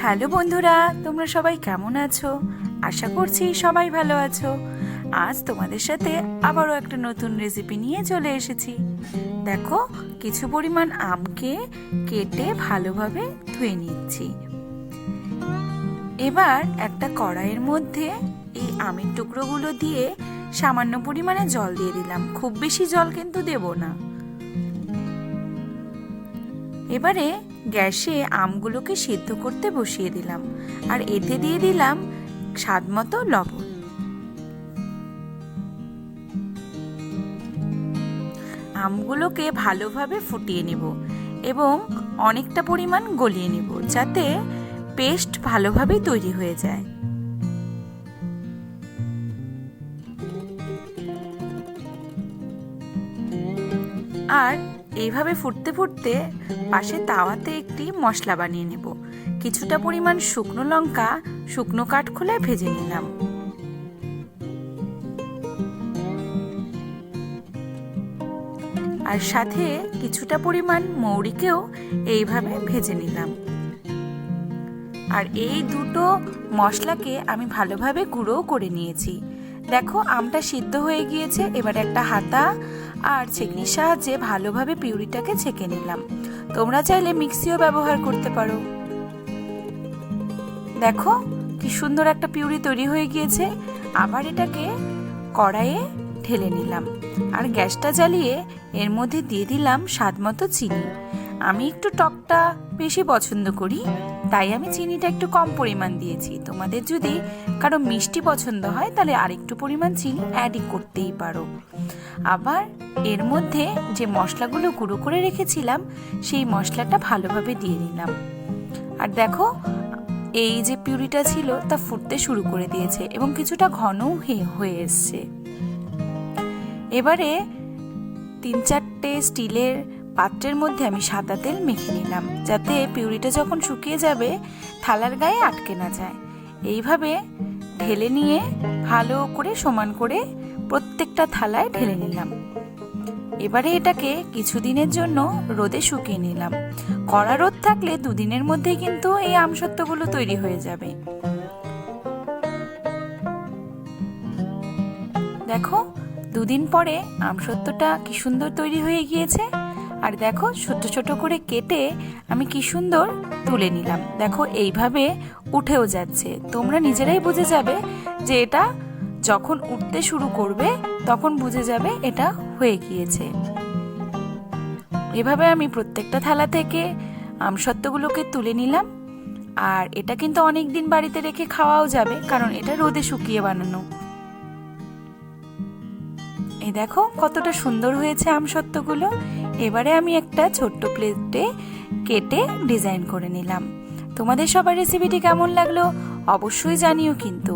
Hello বন্ধুরা, তোমরা সবাই কেমন আছো? আশা করছি সবাই ভালো আছো। আজ তোমাদের সাথে আবারও একটা নতুন রেসিপি নিয়ে চলে এসেছি। দেখো, কিছু পরিমাণ আমকে কেটে ভালোভাবে ধুয়ে নিচ্ছি। এবার একটা কড়াইয়ের মধ্যে এই আমের টুকরোগুলো দিয়ে সামান্য পরিমাণে জল দিয়ে দিলাম। খুব বেশি জল কিন্তু দেব না। এবারে গ্যাসে আমগুলোকে সিদ্ধ করতে বসিয়ে দিলাম, আর এতে দিয়ে দিলাম স্বাদমতো লবণ। আমগুলোকে ভালোভাবে ফুটিয়ে নেব এবং অনেকটা পরিমাণ গলিয়ে নেব, যাতে পেস্ট ভালোভাবে তৈরি হয়ে যায়। আর এইভাবে ফুটতে ফুটতে পাশে তাওয়াতে একটি মশলা বানিয়ে নেব। কিছুটা পরিমাণ শুকনো লঙ্কা শুকনো কাঠখোলায় ভেজে নিলাম। আর সাথে কিছুটা পরিমাণ মৌরিকেও এইভাবে ভেজে নিলাম। আর এই দুটো মশলাকে আমি ভালোভাবে গুঁড়ো করে নিয়েছি। দেখো, আমটা সিদ্ধ হয়ে গিয়েছে। এবার একটা হাতা আর ছেঁকনির সাহায্যে ভালোভাবে পিউরিটাকে ছেঁকে নিলাম। তোমরা চাইলে মিক্সিও ব্যবহার করতে পারো। দেখো কি সুন্দর একটা পিউরি তৈরি হয়ে গিয়েছে। আবার এটাকে কড়াইয়ে ঢেলে নিলাম আর গ্যাসটা জ্বালিয়ে এর মধ্যে দিয়ে দিলাম স্বাদমতো চিনি। আমি একটু টকটা বেশি পছন্দ করি, তাই আমি চিনিটা একটু কম পরিমাণ দিয়েছি। তোমাদের যদি কারো মিষ্টি পছন্দ হয় তাহলে আরেকটু পরিমাণ চিনি অ্যাড করতেই পারো। আবার এর মধ্যে যে মশলাগুলো গুঁড়ো করে রেখেছিলাম সেই মশলাটা ভালোভাবে দিয়ে দিলাম। আর দেখো, এই যে পিউরিটা ছিল তা ফুটতে শুরু করে দিয়েছে এবং কিছুটা ঘনও হয়ে এসছে। এবারে 3-4টে স্টিলের পাত্রের মধ্যে আমি সাদা তেল মেখে নিলাম, যাতে পিউরিটা যখন শুকিয়ে যাবে থালার গায়ে আটকে না যায়। এইভাবে ঢেলে নিয়ে ভালো করে সমান করে প্রত্যেকটা থালায় ঢেলে নিলাম। এবারে এটাকে কিছুদিনের জন্য রোদে শুকিয়ে নিলাম। কড়া রোদ থাকলে 2 দিনের মধ্যেই কিন্তু এই আমসত্ত্বগুলো তৈরি হয়ে যাবে। দেখো, 2 দিন পরে আমসত্ত্বটা কি সুন্দর তৈরি হয়ে গিয়েছে। আর দেখো, ছোট ছোট করে কেটে আমি কি সুন্দর তুলে নিলাম। দেখো, এইভাবে উঠেও যাচ্ছে। তোমরা নিজেরাই বুঝে যাবে যে এটা যখন উঠতে শুরু করবে তখন বুঝে যাবে এটা হয়ে গিয়েছে। এভাবে আমি প্রত্যেকটা থালা থেকে আমসত্ত্বগুলোকে তুলে নিলাম। আর এটা কিন্তু অনেক দিন বাড়িতে রেখে খাওয়াও যাবে, কারণ এটা রোদে শুকিয়ে বানানো। এই দেখো কতটা সুন্দর হয়েছে আমসত্ত্বগুলো। এবারে আমি একটা ছোট্ট প্লেটে কেটে ডিজাইন করে নিলাম। তোমাদের সবার রেসিপিটি কেমন লাগলো অবশ্যই জানিও কিন্তু।